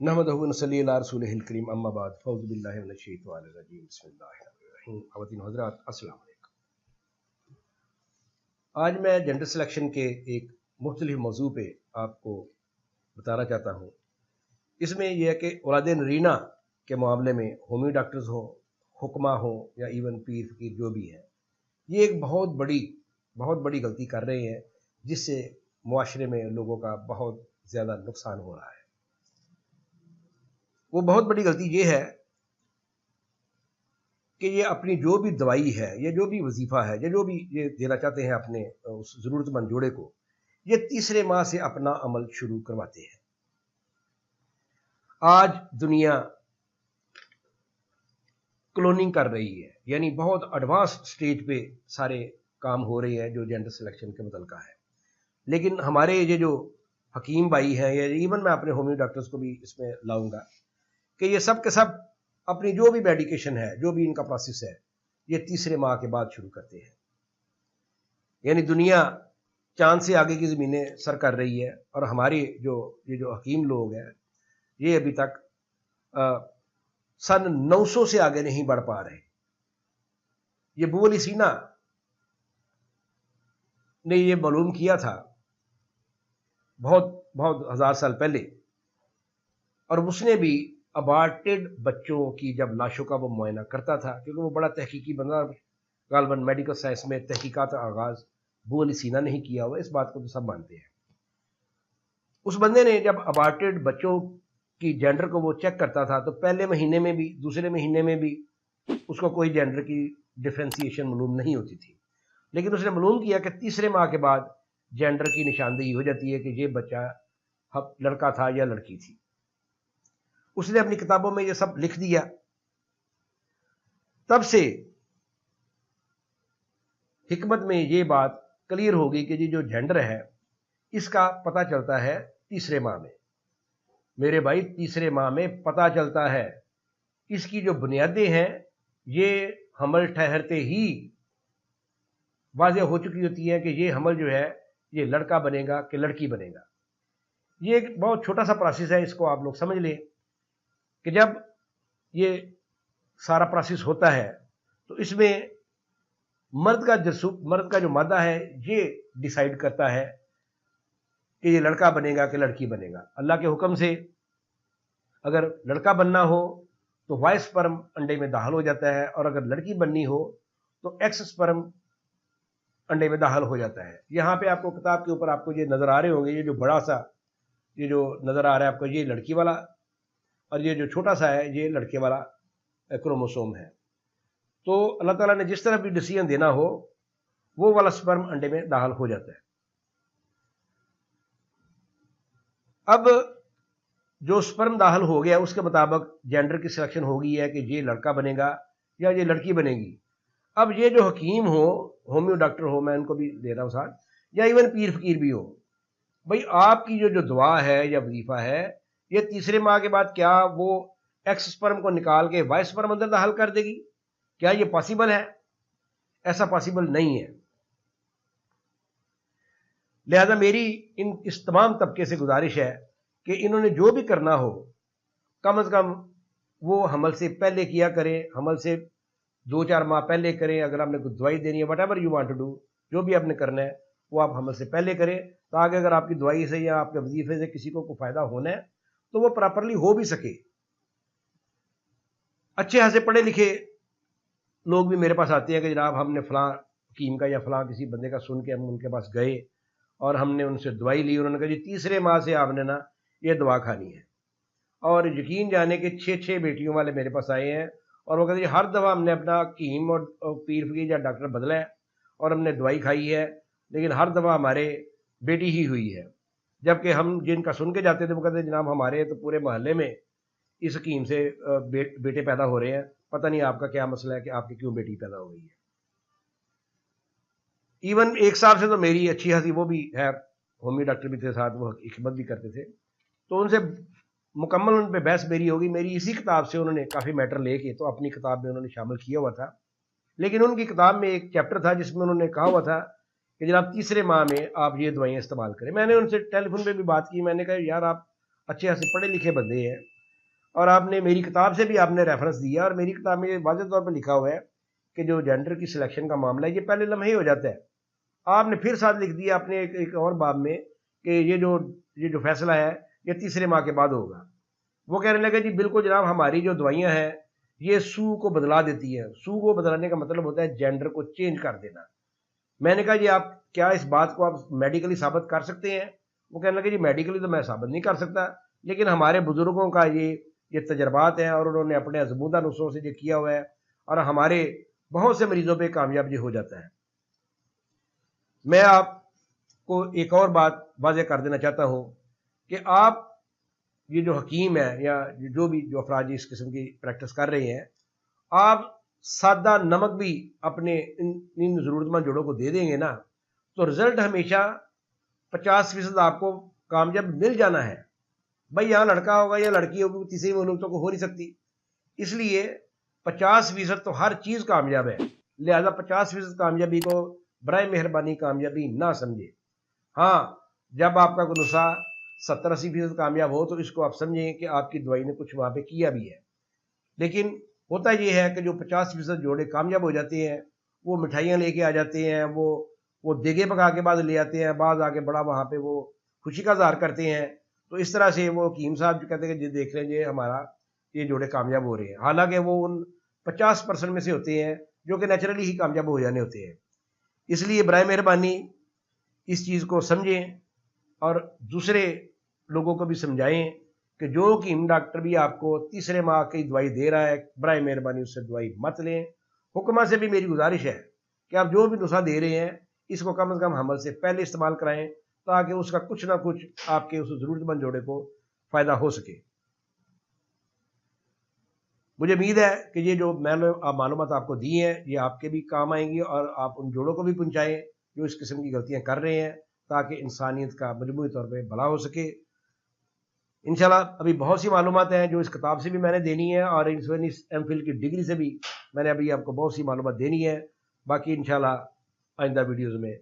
नहमदहु व नसल्ली अला रसूलिहिल करीम अम्मा बाद फ़ौज़ु बिल्लाहि मिनश शैतानिर रजीम बिस्मिल्लाहिर्रहमानिर्रहीम। ख़वातीन हज़रात अस्सलाम वालेकुम। आज मैं जेंडर सिलेक्शन के एक मुख्तलिफ मौजू पे आपको बताना चाहता हूँ। इसमें यह है कि औलाद नरीना के मामले में होमियो डॉक्टर्स हो, हुक्मा हो या इवन पीर फकीर जो भी है, ये एक बहुत बड़ी गलती कर रहे हैं, जिससे मुआशरे में लोगों का बहुत ज़्यादा नुकसान हो रहा है। वो बहुत बड़ी गलती ये है कि ये अपनी जो भी दवाई है या जो भी वजीफ़ा है या जो भी ये देना चाहते हैं अपने उस ज़रूरतमंद जोड़े को, ये तीसरे माह से अपना अमल शुरू करवाते हैं। आज दुनिया क्लोनिंग कर रही है, यानी बहुत एडवांस स्टेज पे सारे काम हो रहे हैं जो जेंडर सिलेक्शन के मुतल्लिक़ है। लेकिन हमारे ये जो हकीम भाई हैं या इवन मैं अपने होमियो डॉक्टर्स को भी इसमें लाऊंगा कि ये सब के सब अपनी जो भी मेडिकेशन है, जो भी इनका प्रोसेस है, ये तीसरे माह के बाद शुरू करते हैं। यानी दुनिया चांद से आगे की ज़मीनें सर कर रही है और हमारे ये जो हकीम लोग हैं, ये अभी तक सन 900 से आगे नहीं बढ़ पा रहे। ये अबू अली सीना ने ये मालूम किया था बहुत हज़ार साल पहले, और उसने भी अबार्टेड बच्चों की जब लाशों का वो मुआयना करता था, क्योंकि वो बड़ा तहकीकी बंदा, गालबन मेडिकल साइंस में तहकीकात का आगाज़ अबू अली सीना नहीं किया हुआ, इस बात को तो सब मानते हैं। उस बंदे ने जब अबार्टेड बच्चों की जेंडर को वो चेक करता था, तो पहले महीने में भी दूसरे महीने में भी उसको कोई जेंडर की डिफ्रेंसिएशन मालूम नहीं होती थी। लेकिन उसने मालूम किया कि तीसरे माह के बाद जेंडर की निशानदेही हो जाती है कि ये बच्चा लड़का था या लड़की थी। उसने अपनी किताबों में ये सब लिख दिया। तब से हिकमत में ये बात क्लियर हो गई कि ये जो जेंडर है इसका पता चलता है तीसरे माह में। मेरे भाई, तीसरे माह में पता चलता है। इसकी जो बुनियादें हैं ये हमल ठहरते ही वाज़ेह हो चुकी होती है कि ये हमल जो है ये लड़का बनेगा कि लड़की बनेगा। ये एक बहुत छोटा सा प्रोसेस है, इसको आप लोग समझ लें कि जब ये सारा प्रोसेस होता है तो इसमें मर्द का जो मादा है ये डिसाइड करता है कि ये लड़का बनेगा कि लड़की बनेगा। अल्लाह के हुक्म से अगर लड़का बनना हो तो वाई स्पर्म अंडे में दाखिल हो जाता है, और अगर लड़की बननी हो तो एक्स स्पर्म अंडे में दाखिल हो जाता है। यहाँ पे आपको किताब के ऊपर आपको ये नज़र आ रहे होंगे, ये जो बड़ा सा ये जो नज़र आ रहा है आपको, ये लड़की वाला, और ये जो छोटा सा है ये लड़के वाला क्रोमोसोम है। तो अल्लाह ताला ने जिस तरह भी डिसीजन देना हो वो वाला स्पर्म अंडे में दाखिल हो जाता है। अब जो स्पर्म दाखिल हो गया उसके मुताबिक जेंडर की सिलेक्शन हो गई है कि ये लड़का बनेगा या ये लड़की बनेगी। अब ये जो हकीम हो, होमियो डॉक्टर हो, मैं इनको भी दे रहा हूँ साथ, या इवन पीर फकीर भी हो, भाई आपकी जो दुआ है या वजीफा है, ये तीसरे माह के बाद क्या वो एक्स स्पर्म को निकाल के वाई स्पर्म अंदर दाखिल कर देगी? क्या ये पॉसिबल है? ऐसा पॉसिबल नहीं है। लिहाजा मेरी इस तमाम तबके से गुजारिश है कि इन्होंने जो भी करना हो कम से कम वो हमल से पहले किया करें, हमल से 2-4 माह पहले करें। अगर आपने कोई दवाई देनी है, whatever you want to do, जो भी आपने करना है वो आप हमल से पहले करें, ताकि अगर आपकी दवाई से या आपके वजीफे से किसी को फ़ायदा होना है तो वो प्रॉपरली हो भी सके। अच्छे खासे पढ़े लिखे लोग भी मेरे पास आते हैं कि जनाब हमने फ़लाँ हकीम का या फ़लाँ किसी बंदे का सुन के हम उनके पास गए और हमने उनसे दवाई ली। उन्होंने कहा जी तीसरे माह से आपने ना ये दवा खानी है, और यकीन जाने के 6 बेटियों वाले मेरे पास आए हैं और वो कहते हैं हर दफ़ा हमने अपना हकीम और पीर फकीर या डॉक्टर बदला है और हमने दवाई खाई है, लेकिन हर दफ़ा हमारे बेटी ही हुई है। जबकि हम जिनका सुन के जाते थे वो कहते जनाब हमारे तो पूरे मोहल्ले में इस हकीम से बेटे पैदा हो रहे हैं, पता नहीं आपका क्या मसला है कि आपकी क्यों बेटी पैदा हो गई है। इवन एक साहब से तो मेरी अच्छी खासी, वो भी है होमियो डॉक्टर भी थे साथ, वो हिकमत भी करते थे, तो उनसे मुकम्मल उन पर बहस मेरी होगी। मेरी इसी किताब से उन्होंने काफ़ी मैटर लेके तो अपनी किताब में उन्होंने शामिल किया हुआ था। लेकिन उनकी किताब में एक चैप्टर था जिसमें उन्होंने कहा हुआ था कि जनाब तीसरे माह में आप ये दवाइयाँ इस्तेमाल करें। मैंने उनसे टेलीफोन पे भी बात की, मैंने कहा यार आप अच्छे खासे पढ़े लिखे बंदे हैं, اور آپ نے میری کتاب سے بھی آپ نے ریفرنس دیا، اور میری کتاب میں واضح طور پہ لکھا ہوا ہے کہ جو جینڈر کی سلیکشن کا معاملہ ہے یہ پہلے لمحے ہی ہو جاتا ہے۔ آپ نے پھر ساتھ لکھ دیا اپنے ایک اور باب میں کہ یہ جو فیصلہ ہے یہ تیسرے ماہ کے بعد ہوگا۔ وہ کہنے لگے جی بالکل جناب، ہماری جو دوائیاں ہیں یہ سو کو بدلا دیتی ہیں۔ سو کو بدلانے کا مطلب ہوتا ہے جینڈر کو چینج کر دینا۔ میں نے کہا جی آپ کیا اس بات کو آپ میڈیکلی ثابت کر سکتے ہیں؟ وہ کہنے لگے جی میڈیکلی تو میں ثابت نہیں کر سکتا، لیکن ہمارے بزرگوں کا یہ تجربات ہیں اور انہوں نے اپنے ازمودہ نسخوں سے یہ کیا ہوا ہے، اور ہمارے بہت سے مریضوں پہ کامیاب یہ ہو جاتا ہے۔ میں آپ کو ایک اور بات واضح کر دینا چاہتا ہوں کہ آپ یہ جو حکیم ہے یا جو افراد اس قسم کی پریکٹس کر رہے ہیں، آپ سادہ نمک بھی اپنے ان ضرورت مند جوڑوں کو دے دیں گے نا تو رزلٹ ہمیشہ 50% آپ کو کامیاب مل جانا ہے۔ بھائی یہاں لڑکا ہوگا یا لڑکی ہوگی، تیسری ملوکتوں کو ہو نہیں سکتی، اس لیے 50% تو ہر چیز کامیاب ہے، لہذا 50% کامیابی کو برائے مہربانی کامیابی نہ سمجھے۔ ہاں جب آپ کا کوئی نسخہ 70-80% کامیاب ہو تو اس کو آپ سمجھیں کہ آپ کی دوائی نے کچھ وہاں پہ کیا بھی ہے، لیکن ہوتا یہ ہے کہ جو 50% جوڑے کامیاب ہو جاتے ہیں وہ مٹھائیاں لے کے آ جاتے ہیں، وہ دیگے پکا کے بعد لے آتے ہیں، بعض آگے بڑا وہاں پہ وہ خوشی کا اظہار کرتے ہیں، تو اس طرح سے وہ حکیم صاحب جو کہتے ہیں کہ دیکھ لیں جی ہمارا یہ جوڑے کامیاب ہو رہے ہیں، حالانکہ وہ ان 50% میں سے ہوتے ہیں جو کہ نیچرلی ہی کامیاب ہو جانے ہوتے ہیں۔ اس لیے برائے مہربانی اس چیز کو سمجھیں اور دوسرے لوگوں کو بھی سمجھائیں کہ جو حکیم ڈاکٹر بھی آپ کو تیسرے ماہ کی دوائی دے رہا ہے برائے مہربانی اس سے دوائی مت لیں۔ حکمہ سے بھی میری گزارش ہے کہ آپ جو بھی نسخہ دے رہے ہیں اس کو کم از کم حمل سے پہلے استعمال کرائیں تاکہ اس کا کچھ نہ کچھ آپ کے اس ضرورت مند جوڑے کو فائدہ ہو سکے۔ مجھے امید ہے کہ یہ جو میں نے معلومات آپ کو دی ہیں یہ آپ کے بھی کام آئیں گی اور آپ ان جوڑوں کو بھی پہنچائیں جو اس قسم کی غلطیاں کر رہے ہیں تاکہ انسانیت کا مجموعی طور پہ بھلا ہو سکے۔ انشاءاللہ ابھی بہت سی معلومات ہیں جو اس کتاب سے بھی میں نے دینی ہے اور اس ایم فل کی ڈگری سے بھی میں نے ابھی آپ کو بہت سی معلومات دینی ہے، باقی انشاءاللہ آئندہ ویڈیوز میں